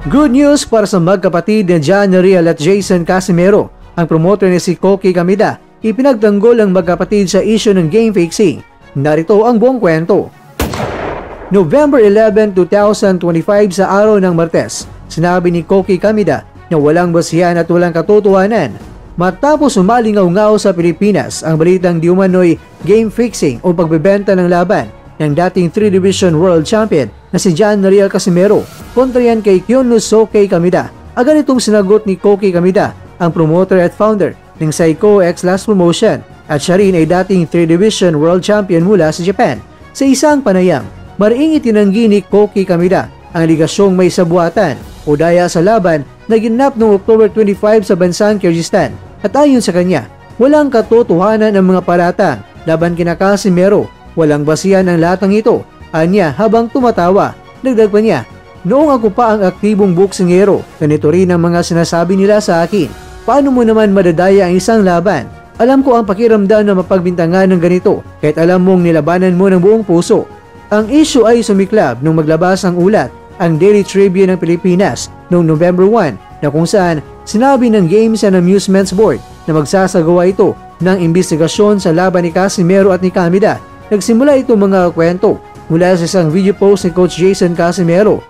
Good news para sa magkapatid na John Riel at Jason Casimero. Ang promoter ni si Koki Kamida ipinagtanggol ang magkapatid sa issue ng game fixing. Narito ang buong kwento. November 11, 2025 sa araw ng Martes, sinabi ni Koki Kamida na walang basihan at walang katotohanan matapos umalingaw-ngaw sa Pilipinas ang balitang di umano'y game fixing o pagbebenta ng laban ng dating 3-division world champion na si John Riel Casimero kontra yan kay Kyunnosuke Kamida. Agad itong sinagot ni Koki Kamida, ang promoter at founder ng Saiko X Last Promotion, at siya rin ay dating 3-division world champion mula sa Japan. Sa isang panayam, mariing itinanggi ni Koki Kamida ang aligasyong may sabuatan o daya sa laban na ginanap noong October 25 sa bansang Kyrgyzstan. At ayon sa kanya, walang katotohanan ang mga palatang laban kina Casimero. Walang basihan ang latang ito, anya habang tumatawa. Dagdag pa niya, noong ako pa ang aktibong boksingero, ganito rin ang mga sinasabi nila sa akin. Paano mo naman madadaya ang isang laban? Alam ko ang pakiramdam na mapagbintangan ng ganito, kahit alam mong nilabanan mo ng buong puso. Ang issue ay sumiklab nung maglabas ang ulat, ang Daily Tribune ng Pilipinas noong November 1, na kung saan sinabi ng Games and Amusements Board na magsasagawa ito ng imbestigasyon sa laban ni Casimero at ni Kamida. Nagsimula itong mga kwento mula sa isang video post ni Coach Jason Casimero